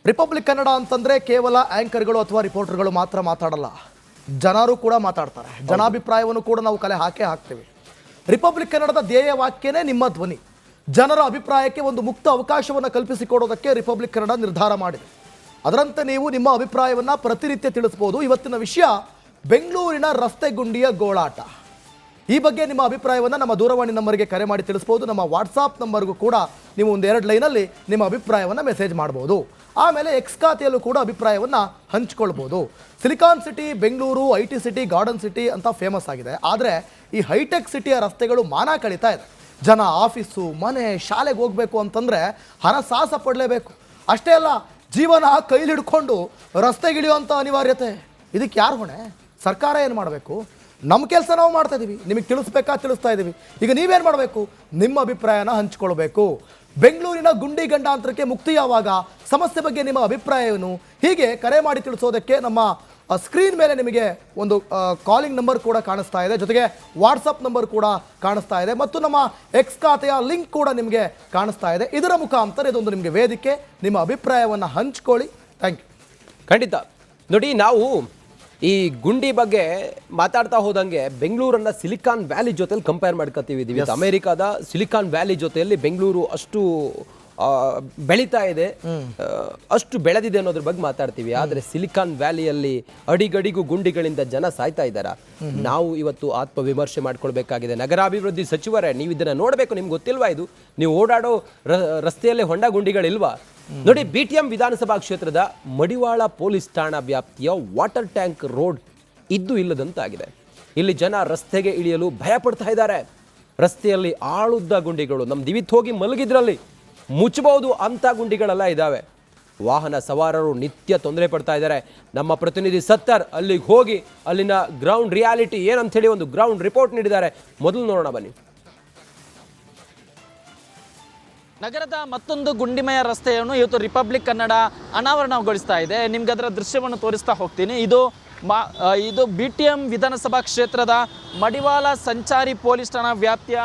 Republic Kannada ಅಂತಂದ್ರೆ ಕೇವಲ ಆಂಕರ್ಗಳು ಅಥವಾ ರಿಪೋರ್ಟರ್ಗಳು ಮಾತ್ರ ಮಾತಾಡಲ್ಲ, ಜನರು ಕೂಡ ಮಾತಾಡ್ತಾರೆ. ಜನಾಭಿಪ್ರಾಯವನ್ನು ಕೂಡ ನಾವು ಕಲೆ ಹಾಕ್ತೀವಿ. ರಿಪಬ್ಲಿಕ್ ಕನ್ನಡದ ಧ್ಯೇಯ ವಾಕ್ಯನೇ ನಿಮ್ಮ ಧ್ವನಿ. ಜನರ ಅಭಿಪ್ರಾಯಕ್ಕೆ ಒಂದು ಮುಕ್ತ ಅವಕಾಶವನ್ನು ಕಲ್ಪಿಸಿಕೊಡೋದಕ್ಕೆ ರಿಪಬ್ಲಿಕ್ ಕನ್ನಡ ನಿರ್ಧಾರ ಮಾಡಿದೆ. ಅದರಂತೆ ನೀವು ನಿಮ್ಮ ಅಭಿಪ್ರಾಯವನ್ನು ಪ್ರತಿನಿತ್ಯ ತಿಳಿಸಬಹುದು. ಇವತ್ತಿನ ವಿಷಯ ಬೆಂಗಳೂರಿನ ರಸ್ತೆ ಗುಂಡಿಯ ಗೋಳಾಟ. ಈ ಬಗ್ಗೆ ನಿಮ್ಮ ಅಭಿಪ್ರಾಯವನ್ನು ನಮ್ಮ ದೂರವಾಣಿ ನಂಬರ್ಗೆ ಕರೆ ಮಾಡಿ ತಿಳಿಸಬಹುದು. ನಮ್ಮ ವಾಟ್ಸಾಪ್ ನಂಬರ್ಗೂ ಕೂಡ ನೀವು ಒಂದೆರಡು ಲೈನಲ್ಲಿ ನಿಮ್ಮ ಅಭಿಪ್ರಾಯವನ್ನು ಮೆಸೇಜ್ ಮಾಡಬಹುದು. ಆಮೇಲೆ ಎಕ್ಸ್ ಖಾತೆಯಲ್ಲೂ ಕೂಡ ಅಭಿಪ್ರಾಯವನ್ನು ಹಂಚ್ಕೊಳ್ಬೋದು. Silicon city Bengaluru IT city garden city ಅಂತ ಫೇಮಸ್ ಆಗಿದೆ. ಆದರೆ ಈ ಹೈಟೆಕ್ ಸಿಟಿಯ ರಸ್ತೆಗಳು ಮಾನ ಕಳೀತಾ ಇದೆ. ಜನ ಆಫೀಸು ಮನೆ ಶಾಲೆಗೆ ಹೋಗಬೇಕು ಅಂತಂದರೆ ಹರಸಾಹಸ ಪಡಲೇಬೇಕು. ಅಷ್ಟೇ ಅಲ್ಲ, ಜೀವನ ಕೈಲಿಡ್ಕೊಂಡು ರಸ್ತೆಗಿಳಿಯುವಂಥ ಅನಿವಾರ್ಯತೆ. ಇದಕ್ಕೆ ಯಾರು ಹೊಣೆ? ಸರ್ಕಾರ ಏನು ಮಾಡಬೇಕು? ನಮ್ಮ ಕೆಲಸ ನಾವು ಮಾಡ್ತಾ ಇದ್ದೀವಿ, ನಿಮಗೆ ತಿಳಿಸ್ತಾ ಇದ್ದೀವಿ. ಈಗ ನೀವೇನು ಮಾಡಬೇಕು? ನಿಮ್ಮ ಅಭಿಪ್ರಾಯನ ಹಂಚ್ಕೊಳ್ಬೇಕು. ಬೆಂಗಳೂರಿನ ಗುಂಡಿ ಗಂಡಾಂತರಕ್ಕೆ ಮುಕ್ತಿ ಯಾವಾಗ? ಸಮಸ್ಯೆ ಬಗ್ಗೆ ನಿಮ್ಮ ಅಭಿಪ್ರಾಯವನ್ನು ಹೀಗೆ ಕರೆ ಮಾಡಿ ತಿಳಿಸೋದಕ್ಕೆ ನಮ್ಮ ಸ್ಕ್ರೀನ್ ಮೇಲೆ ನಿಮಗೆ ಒಂದು ಕಾಲಿಂಗ್ ನಂಬರ್ ಕೂಡ ಕಾಣಿಸ್ತಾ ಇದೆ, ಜೊತೆಗೆ ವಾಟ್ಸಪ್ ನಂಬರ್ ಕೂಡ ಕಾಣಿಸ್ತಾ ಇದೆ, ಮತ್ತು ನಮ್ಮ ಎಕ್ಸ್ ಖಾತೆಯ ಲಿಂಕ್ ಕೂಡ ನಿಮಗೆ ಕಾಣಿಸ್ತಾ ಇದೆ. ಇದರ ಮುಖಾಂತರ ಇದೊಂದು ನಿಮಗೆ ವೇದಿಕೆ. ನಿಮ್ಮ ಅಭಿಪ್ರಾಯವನ್ನು ಹಂಚ್ಕೊಳ್ಳಿ. Thank you. ಖಂಡಿತ. ನೋಡಿ, ನಾವು ಈ ಗುಂಡಿ ಬಗ್ಗೆ ಮಾತಾಡ್ತಾ ಹೋದಂಗೆ ಬೆಂಗಳೂರನ್ನ ಸಿಲಿಕಾನ್ ವ್ಯಾಲಿ ಜೊತೆಲಿ ಕಂಪೇರ್ ಮಾಡ್ಕೊತೀವಿ. ಅಮೆರಿಕಾದ ಸಿಲಿಕಾನ್ ವ್ಯಾಲಿ ಜೊತೆಯಲ್ಲಿ ಬೆಂಗಳೂರು ಅಷ್ಟು ಬೆಳೀತಾ ಇದೆ, ಅಷ್ಟು ಬೆಳೆದಿದೆ ಅನ್ನೋದ್ರ ಬಗ್ಗೆ ಮಾತಾಡ್ತೀವಿ. ಆದರೆ ಸಿಲಿಕಾನ್ ವ್ಯಾಲಿಯಲ್ಲಿ ಅಡಿಗಡಿಗೂ ಗುಂಡಿಗಳಿಂದ ಜನ ಸಾಯ್ತಾ ಇದ್ದಾರ. ನಾವು ಇವತ್ತು ಆತ್ಮವಿಮರ್ಶೆ ಮಾಡ್ಕೊಳ್ಬೇಕಾಗಿದೆ. ನಗರಾಭಿವೃದ್ಧಿ ಸಚಿವರೇ, ನೀವು ಇದನ್ನ ನೋಡಬೇಕು. ನಿಮ್ಗೆ ಗೊತ್ತಿಲ್ವಾ? ಇದು ನೀವು ಓಡಾಡೋ ರಸ್ತೆಯಲ್ಲಿ ಹೊಂಡ ಗುಂಡಿಗಳಿಲ್ವಾ? ನೋಡಿ, BTM ವಿಧಾನಸಭಾ ಕ್ಷೇತ್ರದ ಮಡಿವಾಳ ಪೊಲೀಸ್ ಠಾಣಾ ವ್ಯಾಪ್ತಿಯ ವಾಟರ್ ಟ್ಯಾಂಕ್ ರೋಡ್ ಇದ್ದು ಇಲ್ಲದಂತಾಗಿದೆ. ಇಲ್ಲಿ ಜನ ರಸ್ತೆಗೆ ಇಳಿಯಲು ಭಯ ಪಡ್ತಾ ಇದ್ದಾರೆ. ರಸ್ತೆಯಲ್ಲಿ ಆಳುದ್ದ ಗುಂಡಿಗಳು, ನಮ್ಮ ದಿವಿತ್ ಹೋಗಿ ಮಲಗಿದ್ರಲ್ಲಿ ಮುಚ್ಚಬಹುದು ಅಂತ ಗುಂಡಿಗಳೆಲ್ಲ ಇದ್ದಾವೆ. ವಾಹನ ಸವಾರರು ನಿತ್ಯ ತೊಂದರೆ ಪಡ್ತಾ ಇದ್ದಾರೆ. ನಮ್ಮ ಪ್ರತಿನಿಧಿ ಸತ್ತರ್ ಅಲ್ಲಿಗೆ ಹೋಗಿ ಅಲ್ಲಿನ ಗ್ರೌಂಡ್ ರಿಯಾಲಿಟಿ ಏನಂತ ಹೇಳಿ ಒಂದು ಗ್ರೌಂಡ್ ರಿಪೋರ್ಟ್ ನೀಡಿದ್ದಾರೆ. ಮೊದಲು ನೋಡೋಣ ಬನ್ನಿ. ನಗರದ ಮತ್ತೊಂದು ಗುಂಡಿಮಯ ರಸ್ತೆಯನ್ನು ಇವತ್ತು ರಿಪಬ್ಲಿಕ್ ಕನ್ನಡ ಅನಾವರಣಗೊಳಿಸ್ತಾ ಇದೆ. ನಿಮ್ಗೆ ಅದರ ದೃಶ್ಯವನ್ನು ತೋರಿಸ್ತಾ ಹೋಗ್ತೀನಿ. ಇದು BTM ವಿಧಾನಸಭಾ ಕ್ಷೇತ್ರದ ಮಡಿವಾಳ ಸಂಚಾರಿ ಪೊಲೀಸ್ ಠಾಣಾ ವ್ಯಾಪ್ತಿಯ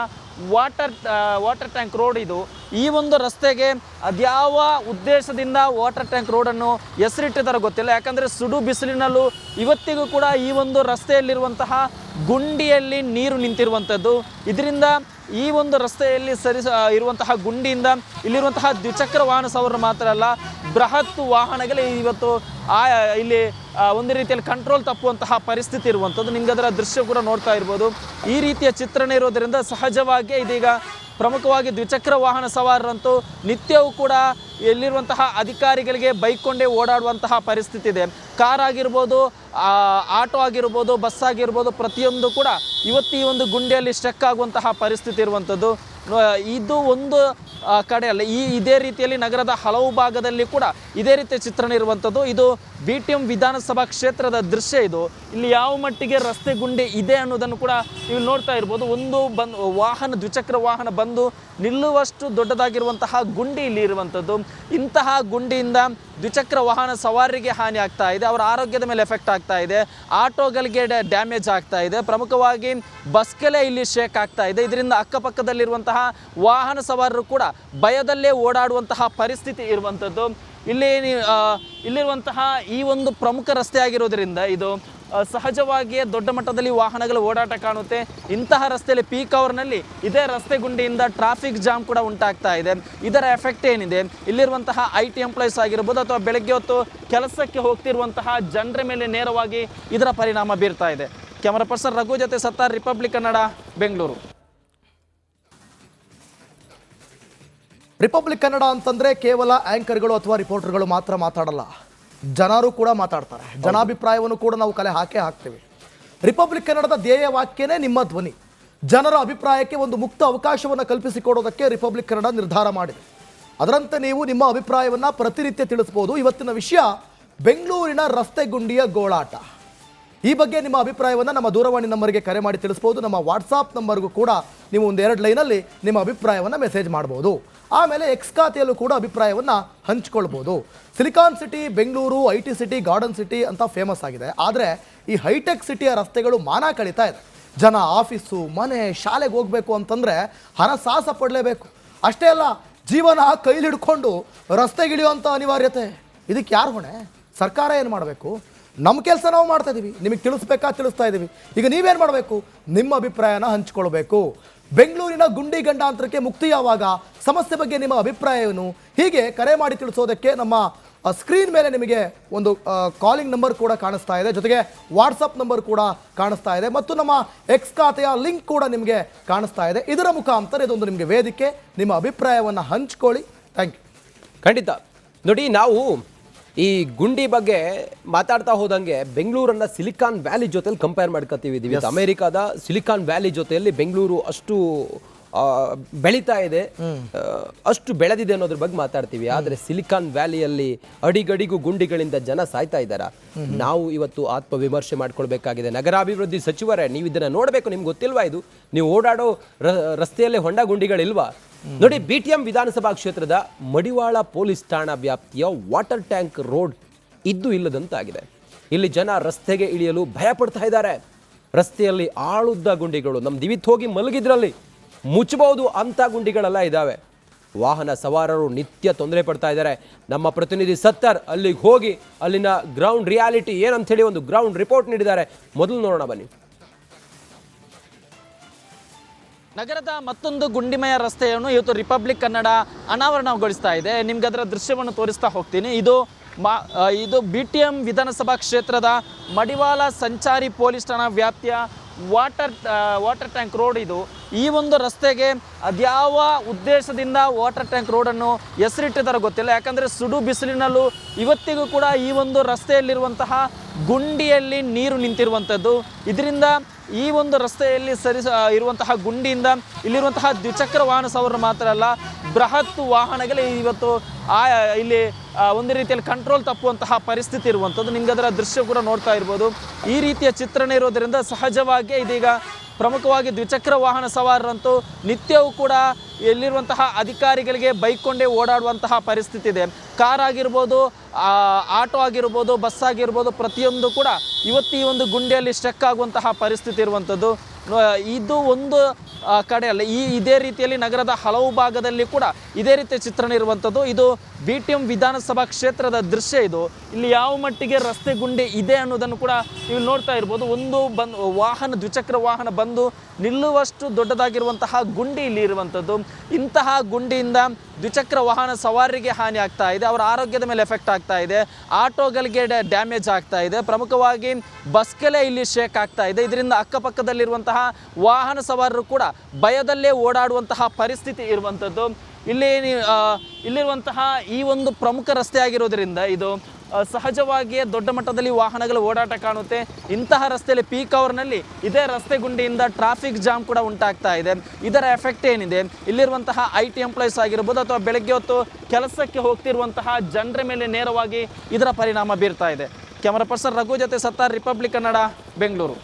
ವಾಟರ್ ಟ್ಯಾಂಕ್ ರೋಡ್ ಇದು. ಈ ಒಂದು ರಸ್ತೆಗೆ ಅದ್ಯಾವ ಉದ್ದೇಶದಿಂದ ವಾಟರ್ ಟ್ಯಾಂಕ್ ರೋಡನ್ನು ಹೆಸರಿಟ್ಟಿದ್ದಾರೋ ಗೊತ್ತಿಲ್ಲ. ಯಾಕಂದರೆ ಸುಡು ಬಿಸಿಲಿನಲ್ಲೂ ಇವತ್ತಿಗೂ ಕೂಡ ಈ ಒಂದು ರಸ್ತೆಯಲ್ಲಿರುವಂತಹ ಗುಂಡಿಯಲ್ಲಿ ನೀರು ನಿಂತಿರುವಂಥದ್ದು. ಇದರಿಂದ ಈ ಒಂದು ರಸ್ತೆಯಲ್ಲಿ ಇರುವಂತಹ ಗುಂಡಿಯಿಂದ ಇಲ್ಲಿರುವಂತಹ ದ್ವಿಚಕ್ರ ವಾಹನ ಸವಾರರು ಮಾತ್ರ ಅಲ್ಲ, ಬೃಹತ್ ವಾಹನಗಳು ಇವತ್ತು ಇಲ್ಲಿ ಒಂದು ರೀತಿಯಲ್ಲಿ ಕಂಟ್ರೋಲ್ ತಪ್ಪುವಂತಹ ಪರಿಸ್ಥಿತಿ ಇರುವಂಥದ್ದು. ನಿಮ್ಗೆ ಅದರ ದೃಶ್ಯ ಕೂಡ ನೋಡ್ತಾ ಇರ್ಬೋದು. ಈ ರೀತಿಯ ಚಿತ್ರಣ ಇರೋದರಿಂದ ಸಹಜವಾಗಿ ಇದೀಗ ಪ್ರಮುಖವಾಗಿ ದ್ವಿಚಕ್ರ ವಾಹನ ಸವಾರರಂತೂ ನಿತ್ಯವೂ ಕೂಡ ಎಲ್ಲಿರುವಂತಹ ಅಧಿಕಾರಿಗಳಿಗೆ ಬೈಕೊಂಡೇ ಓಡಾಡುವಂತಹ ಪರಿಸ್ಥಿತಿ ಇದೆ. ಕಾರ್ ಆಗಿರ್ಬೋದು, ಆಟೋ ಆಗಿರ್ಬೋದು, ಬಸ್ ಆಗಿರ್ಬೋದು, ಪ್ರತಿಯೊಂದು ಕೂಡ ಇವತ್ತು ಈ ಒಂದು ಗುಂಡಿಯಲ್ಲಿ ಸ್ಟಕ್ ಆಗುವಂತಹ ಪರಿಸ್ಥಿತಿ ಇರುವಂಥದ್ದು. ಇದು ಒಂದು ಕಡೆ ಅಲ್ಲ, ಇದೇ ರೀತಿಯಲ್ಲಿ ನಗರದ ಹಲವು ಭಾಗದಲ್ಲಿ ಕೂಡ ಇದೇ ರೀತಿಯ ಚಿತ್ರಣ ಇರುವಂಥದ್ದು. ಇದು BTM ವಿಧಾನಸಭಾ ಕ್ಷೇತ್ರದ ದೃಶ್ಯ. ಇದು ಇಲ್ಲಿ ಯಾವ ಮಟ್ಟಿಗೆ ರಸ್ತೆ ಗುಂಡಿ ಇದೆ ಅನ್ನೋದನ್ನು ಕೂಡ ನೀವು ನೋಡ್ತಾ ಇರ್ಬೋದು. ಒಂದು ದ್ವಿಚಕ್ರ ವಾಹನ ಬಂದು ನಿಲ್ಲುವಷ್ಟು ದೊಡ್ಡದಾಗಿರುವಂತಹ ಗುಂಡಿ ಇಲ್ಲಿ ಇರುವಂಥದ್ದು. ಇಂತಹ ಗುಂಡಿಯಿಂದ ದ್ವಿಚಕ್ರ ವಾಹನ ಸವಾರರಿಗೆ ಹಾನಿ ಆಗ್ತಾ ಇದೆ, ಅವರ ಆರೋಗ್ಯದ ಮೇಲೆ ಎಫೆಕ್ಟ್ ಆಗ್ತಾ ಇದೆ, ಆಟೋಗಳಿಗೆ ಡ್ಯಾಮೇಜ್ ಆಗ್ತಾ ಇದೆ, ಪ್ರಮುಖವಾಗಿ ಬಸ್ಗೆಲೆ ಇಲ್ಲಿ ಶೇಕ್ ಆಗ್ತಾ ಇದೆ. ಇದರಿಂದ ಅಕ್ಕಪಕ್ಕದಲ್ಲಿರುವಂತಹ ವಾಹನ ಸವಾರರು ಕೂಡ ಭಯದಲ್ಲೇ ಓಡಾಡುವಂತಹ ಪರಿಸ್ಥಿತಿ ಇರುವಂಥದ್ದು. ಇಲ್ಲಿರುವಂತಹ ಈ ಒಂದು ಪ್ರಮುಖ ರಸ್ತೆ ಆಗಿರೋದ್ರಿಂದ ಇದು ಸಹಜವಾಗಿಯೇ ದೊಡ್ಡ ಮಟ್ಟದಲ್ಲಿ ವಾಹನಗಳ ಓಡಾಟ ಕಾಣುತ್ತೆ. ಇಂತಹ ರಸ್ತೆಯಲ್ಲಿ ಪೀಕ್ ಅವರ್ನಲ್ಲಿ ಇದೇ ರಸ್ತೆ ಗುಂಡಿಯಿಂದ ಟ್ರಾಫಿಕ್ ಜಾಮ್ ಕೂಡ ಉಂಟಾಗ್ತಾ ಇದೆ. ಇದರ ಎಫೆಕ್ಟ್ ಏನಿದೆ, ಇಲ್ಲಿರುವಂತಹ IT ಎಂಪ್ಲಾಯೀಸ್ ಆಗಿರ್ಬೋದು ಅಥವಾ ಬೆಳಗ್ಗೆ ಹೊತ್ತು ಕೆಲಸಕ್ಕೆ ಹೋಗ್ತಿರುವಂತಹ ಜನರ ಮೇಲೆ ನೇರವಾಗಿ ಇದರ ಪರಿಣಾಮ ಬೀರ್ತಾ ಇದೆ. ಕ್ಯಾಮರಾ ಪರ್ಸನ್ ರಘು ಜೊತೆ ಸತ್ತಾರ್, ರಿಪಬ್ಲಿಕ್ ಕನ್ನಡ, ಬೆಂಗಳೂರು. ರಿಪಬ್ಲಿಕ್ ಕನ್ನಡ ಅಂತಂದ್ರೆ ಕೇವಲ ಆಂಕರ್ಗಳು ಅಥವಾ ರಿಪೋರ್ಟರ್ಗಳು ಮಾತ್ರ ಮಾತಾಡಲ್ಲ, ಜನರು ಕೂಡ ಮಾತಾಡ್ತಾರೆ. ಜನಾಭಿಪ್ರಾಯವನ್ನು ಕೂಡ ನಾವು ಕಲೆ ಹಾಕ್ತೀವಿ. ರಿಪಬ್ಲಿಕ್ ಕನ್ನಡದ ಧ್ಯೇಯ ವಾಕ್ಯನೇ ನಿಮ್ಮ ಧ್ವನಿ. ಜನರ ಅಭಿಪ್ರಾಯಕ್ಕೆ ಒಂದು ಮುಕ್ತ ಅವಕಾಶವನ್ನು ಕಲ್ಪಿಸಿಕೊಡೋದಕ್ಕೆ ರಿಪಬ್ಲಿಕ್ ಕನ್ನಡ ನಿರ್ಧಾರ ಮಾಡಿದೆ. ಅದರಂತೆ ನೀವು ನಿಮ್ಮ ಅಭಿಪ್ರಾಯವನ್ನು ಪ್ರತಿನಿತ್ಯ ತಿಳಿಸಬಹುದು. ಇವತ್ತಿನ ವಿಷಯ ಬೆಂಗಳೂರಿನ ರಸ್ತೆ ಗುಂಡಿಯ ಗೋಳಾಟ. ಈ ಬಗ್ಗೆ ನಿಮ್ಮ ಅಭಿಪ್ರಾಯವನ್ನು ನಮ್ಮ ದೂರವಾಣಿ ನಂಬರ್ಗೆ ಕರೆ ಮಾಡಿ ತಿಳಿಸಬಹುದು. ನಮ್ಮ ವಾಟ್ಸಾಪ್ ನಂಬರ್ಗೂ ಕೂಡ ನೀವು ಒಂದೆರಡು ಲೈನಲ್ಲಿ ನಿಮ್ಮ ಅಭಿಪ್ರಾಯವನ್ನು ಮೆಸೇಜ್ ಮಾಡಬಹುದು. ಆಮೇಲೆ ಎಕ್ಸ್ ಖಾತೆಯಲ್ಲೂ ಕೂಡ ಅಭಿಪ್ರಾಯವನ್ನು ಹಂಚ್ಕೊಳ್ಬೋದು. Silicon city Bengaluru IT city garden city ಅಂತ ಫೇಮಸ್ ಆಗಿದೆ. ಆದರೆ ಈ ಹೈಟೆಕ್ ಸಿಟಿಯ ರಸ್ತೆಗಳು ಮಾನ ಕಳೀತಾ ಇದೆ. ಜನ ಆಫೀಸು ಮನೆ ಶಾಲೆಗೆ ಹೋಗಬೇಕು ಅಂತಂದರೆ ಹರಸಾಹಸ ಪಡಲೇಬೇಕು. ಅಷ್ಟೇ ಅಲ್ಲ, ಜೀವನ ಕೈಲಿಡ್ಕೊಂಡು ರಸ್ತೆಗಿಳಿಯುವಂಥ ಅನಿವಾರ್ಯತೆ. ಇದಕ್ಕೆ ಯಾರು ಹೊಣೆ? ಸರ್ಕಾರ ಏನು ಮಾಡಬೇಕು? ನಮ್ಮ ಕೆಲಸ ನಾವು ಮಾಡ್ತಾ ಇದ್ದೀವಿ, ನಿಮಗೆ ತಿಳಿಸ್ತಾ ಇದ್ದೀವಿ. ಈಗ ನೀವೇನು ಮಾಡಬೇಕು? ನಿಮ್ಮ ಅಭಿಪ್ರಾಯನ ಹಂಚ್ಕೊಳ್ಬೇಕು. ಬೆಂಗಳೂರಿನ ಗುಂಡಿ ಗಂಡಾಂತರಕ್ಕೆ ಮುಕ್ತಿ ಯಾವಾಗ? ಸಮಸ್ಯೆ ಬಗ್ಗೆ ನಿಮ್ಮ ಅಭಿಪ್ರಾಯವನ್ನು ಹೀಗೆ ಕರೆ ಮಾಡಿ ತಿಳಿಸೋದಕ್ಕೆ ನಮ್ಮ ಸ್ಕ್ರೀನ್ ಮೇಲೆ ನಿಮಗೆ ಒಂದು ಕಾಲಿಂಗ್ ನಂಬರ್ ಕೂಡ ಕಾಣಿಸ್ತಾ ಇದೆ, ಜೊತೆಗೆ ವಾಟ್ಸಪ್ ನಂಬರ್ ಕೂಡ ಕಾಣಿಸ್ತಾ ಇದೆ, ಮತ್ತು ನಮ್ಮ ಎಕ್ಸ್ ಖಾತೆಯ ಲಿಂಕ್ ಕೂಡ ನಿಮಗೆ ಕಾಣಿಸ್ತಾ ಇದೆ. ಇದರ ಮುಖಾಂತರ ಇದೊಂದು ನಿಮಗೆ ವೇದಿಕೆ, ನಿಮ್ಮ ಅಭಿಪ್ರಾಯವನ್ನು ಹಂಚ್ಕೊಳ್ಳಿ. Thank you. ಖಂಡಿತ. ನೋಡಿ, ನಾವು ಈ ಗುಂಡಿ ಬಗ್ಗೆ ಮಾತಾಡ್ತಾ ಹೋದಂಗೆ ಬೆಂಗಳೂರನ್ನ ಸಿಲಿಕಾನ್ ವ್ಯಾಲಿ ಜೊತೆಲಿ ಕಂಪೇರ್ ಮಾಡ್ಕೊತೀವಿ. ಅಮೆರಿಕಾದ ಸಿಲಿಕಾನ್ ವ್ಯಾಲಿ ಜೊತೆಯಲ್ಲಿ ಬೆಂಗಳೂರು ಅಷ್ಟು ಬೆಳೀತಾ ಇದೆ, ಅಷ್ಟು ಬೆಳೆದಿದೆ ಅನ್ನೋದ್ರ ಬಗ್ಗೆ ಮಾತಾಡ್ತೀವಿ. ಆದರೆ ಸಿಲಿಕಾನ್ ವ್ಯಾಲಿಯಲ್ಲಿ ಅಡಿಗಡಿಗೂ ಗುಂಡಿಗಳಿಂದ ಜನ ಸಾಯ್ತಾ ಇದ್ದಾರ. ನಾವು ಇವತ್ತು ಆತ್ಮವಿಮರ್ಶೆ ಮಾಡ್ಕೊಳ್ಬೇಕಾಗಿದೆ. ನಗರಾಭಿವೃದ್ಧಿ ಸಚಿವರೇ, ನೀವು ಇದನ್ನ ನೋಡಬೇಕು. ನಿಮ್ಗೆ ಗೊತ್ತಿಲ್ವಾ ಇದು? ನೀವು ಓಡಾಡೋ ರಸ್ತೆಯಲ್ಲಿ ಹೊಂಡ ಗುಂಡಿಗಳಿಲ್ವಾ? ನೋಡಿ, BTM ವಿಧಾನಸಭಾ ಕ್ಷೇತ್ರದ ಮಡಿವಾಳ ಪೊಲೀಸ್ ಠಾಣಾ ವ್ಯಾಪ್ತಿಯ ವಾಟರ್ ಟ್ಯಾಂಕ್ ರೋಡ್ ಇದ್ದು ಇಲ್ಲದಂತಾಗಿದೆ. ಇಲ್ಲಿ ಜನ ರಸ್ತೆಗೆ ಇಳಿಯಲು ಭಯ ಪಡ್ತಾ ಇದ್ದಾರೆ. ರಸ್ತೆಯಲ್ಲಿ ಆಳುದ್ದ ಗುಂಡಿಗಳು, ನಮ್ಮ ದಿವಿತ್ ಹೋಗಿ ಮಲಗಿದ್ರಲ್ಲಿ ಮುಚ್ಚಬಹುದು ಅಂತ ಗುಂಡಿಗಳೆಲ್ಲ ಇದ್ದಾವೆ. ವಾಹನ ಸವಾರರು ನಿತ್ಯ ತೊಂದರೆ ಪಡ್ತಾ ಇದ್ದಾರೆ. ನಮ್ಮ ಪ್ರತಿನಿಧಿ ಸತ್ತರ್ ಅಲ್ಲಿಗೆ ಹೋಗಿ ಅಲ್ಲಿನ ಗ್ರೌಂಡ್ ರಿಯಾಲಿಟಿ ಏನಂತ ಹೇಳಿ ಒಂದು ಗ್ರೌಂಡ್ ರಿಪೋರ್ಟ್ ನೀಡಿದ್ದಾರೆ. ಮೊದಲು ನೋಡೋಣ ಬನ್ನಿ. ನಗರದ ಮತ್ತೊಂದು ಗುಂಡಿಮಯ ರಸ್ತೆಯನ್ನು ಇವತ್ತು ರಿಪಬ್ಲಿಕ್ ಕನ್ನಡ ಅನಾವರಣಗೊಳಿಸ್ತಾ ಇದೆ. ನಿಮ್ಗೆ ಅದರ ದೃಶ್ಯವನ್ನು ತೋರಿಸ್ತಾ ಹೋಗ್ತೀನಿ. ಇದು BTM ವಿಧಾನಸಭಾ ಕ್ಷೇತ್ರದ ಮಡಿವಾಳ ಸಂಚಾರಿ ಪೊಲೀಸ್ ಠಾಣಾ ವ್ಯಾಪ್ತಿಯ ವಾಟರ್ ಟ್ಯಾಂಕ್ ರೋಡ್ ಇದು. ಈ ಒಂದು ರಸ್ತೆಗೆ ಅದ್ಯಾವ ಉದ್ದೇಶದಿಂದ ವಾಟರ್ ಟ್ಯಾಂಕ್ ರೋಡನ್ನು ಹೆಸರಿಟ್ಟಿದ್ದಾರೋ ಗೊತ್ತಿಲ್ಲ. ಯಾಕಂದರೆ ಸುಡು ಬಿಸಿಲಿನಲ್ಲೂ ಇವತ್ತಿಗೂ ಕೂಡ ಈ ಒಂದು ರಸ್ತೆಯಲ್ಲಿರುವಂತಹ ಗುಂಡಿಯಲ್ಲಿ ನೀರು ನಿಂತಿರುವಂಥದ್ದು. ಇದರಿಂದ ಈ ಒಂದು ರಸ್ತೆಯಲ್ಲಿ ಇರುವಂತಹ ಗುಂಡಿಯಿಂದ ಇಲ್ಲಿರುವಂತಹ ದ್ವಿಚಕ್ರ ವಾಹನ ಸವಾರರು ಮಾತ್ರ ಅಲ್ಲ, ಬೃಹತ್ ವಾಹನಗಳು ಇವತ್ತು ಇಲ್ಲಿ ಒಂದು ರೀತಿಯಲ್ಲಿ ಕಂಟ್ರೋಲ್ ತಪ್ಪುವಂತಹ ಪರಿಸ್ಥಿತಿ ಇರುವಂಥದ್ದು. ನಿಮ್ಗೆ ಅದರ ದೃಶ್ಯ ಕೂಡ ನೋಡ್ತಾ ಇರ್ಬೋದು. ಈ ರೀತಿಯ ಚಿತ್ರಣ ಇರೋದರಿಂದ ಸಹಜವಾಗಿ ಇದೀಗ ಪ್ರಮುಖವಾಗಿ ದ್ವಿಚಕ್ರ ವಾಹನ ಸವಾರರಂತೂ ನಿತ್ಯವೂ ಕೂಡ ಎಲ್ಲಿರುವಂತಹ ಅಧಿಕಾರಿಗಳಿಗೆ ಬೈಕೊಂಡೇ ಓಡಾಡುವಂತಹ ಪರಿಸ್ಥಿತಿ ಇದೆ. ಕಾರ್ ಆಗಿರ್ಬೋದು, ಆಟೋ ಆಗಿರ್ಬೋದು, ಬಸ್ ಆಗಿರ್ಬೋದು, ಪ್ರತಿಯೊಂದು ಕೂಡ ಇವತ್ತು ಈ ಒಂದು ಗುಂಡಿಯಲ್ಲಿ ಸ್ಟಕ್ ಆಗುವಂತಹ ಪರಿಸ್ಥಿತಿ ಇರುವಂಥದ್ದು. ಇದು ಒಂದು ಕಡೆ ಅಲ್ಲ, ಇದೇ ರೀತಿಯಲ್ಲಿ ನಗರದ ಹಲವು ಭಾಗದಲ್ಲಿ ಕೂಡ ಇದೇ ರೀತಿಯ ಚಿತ್ರಣ ಇರುವಂಥದ್ದು. ಇದು BTM ವಿಧಾನಸಭಾ ಕ್ಷೇತ್ರದ ದೃಶ್ಯ ಇದು. ಇಲ್ಲಿ ಯಾವ ಮಟ್ಟಿಗೆ ರಸ್ತೆ ಗುಂಡಿ ಇದೆ ಅನ್ನೋದನ್ನು ಕೂಡ ನೀವು ನೋಡ್ತಾ ಇರ್ಬೋದು. ಒಂದು ದ್ವಿಚಕ್ರ ವಾಹನ ಬಂದು ನಿಲ್ಲುವಷ್ಟು ದೊಡ್ಡದಾಗಿರುವಂತಹ ಗುಂಡಿ ಇಲ್ಲಿ ಇರುವಂಥದ್ದು. ಇಂತಹ ಗುಂಡಿಯಿಂದ ದ್ವಿಚಕ್ರ ವಾಹನ ಸವಾರರಿಗೆ ಹಾನಿ ಆಗ್ತಾ ಇದೆ, ಅವರ ಆರೋಗ್ಯದ ಮೇಲೆ ಎಫೆಕ್ಟ್ ಆಗ್ತಾ ಇದೆ, ಆಟೋಗಳಿಗೆ ಡ್ಯಾಮೇಜ್ ಆಗ್ತಾ ಇದೆ, ಪ್ರಮುಖವಾಗಿ ಬಸ್ಗೆಲೆ ಇಲ್ಲಿ ಶೇಕ್ ಆಗ್ತಾ ಇದೆ. ಇದರಿಂದ ಅಕ್ಕಪಕ್ಕದಲ್ಲಿರುವಂತಹ ವಾಹನ ಸವಾರರು ಕೂಡ ಭಯದಲ್ಲೇ ಓಡಾಡುವಂತಹ ಪರಿಸ್ಥಿತಿ ಇರುವಂಥದ್ದು. ಇಲ್ಲಿರುವಂತಹ ಈ ಒಂದು ಪ್ರಮುಖ ರಸ್ತೆ ಆಗಿರೋದ್ರಿಂದ ಇದು ಸಹಜವಾಗಿಯೇ ದೊಡ್ಡ ಮಟ್ಟದಲ್ಲಿ ವಾಹನಗಳ ಓಡಾಟ ಕಾಣುತ್ತೆ. ಇಂತಹ ರಸ್ತೆಯಲ್ಲಿ ಪೀಕ್ ಅವರ್ನಲ್ಲಿ ಇದೇ ರಸ್ತೆ ಗುಂಡಿಯಿಂದ ಟ್ರಾಫಿಕ್ ಜಾಮ್ ಕೂಡ ಉಂಟಾಗ್ತಾ ಇದೆ. ಇದರ ಎಫೆಕ್ಟ್ ಏನಿದೆ, ಇಲ್ಲಿರುವಂತಹ IT ಎಂಪ್ಲಾಯೀಸ್ ಆಗಿರ್ಬೋದು ಅಥವಾ ಬೆಳಗ್ಗೆ ಹೊತ್ತು ಕೆಲಸಕ್ಕೆ ಹೋಗ್ತಿರುವಂತಹ ಜನರ ಮೇಲೆ ನೇರವಾಗಿ ಇದರ ಪರಿಣಾಮ ಬೀರ್ತಾ ಇದೆ. ಕ್ಯಾಮರಾ ಪರ್ಸನ್ ರಘು ಜೊತೆ ಸತ್ತಾರ್, ರಿಪಬ್ಲಿಕ್ ಕನ್ನಡ, ಬೆಂಗಳೂರು.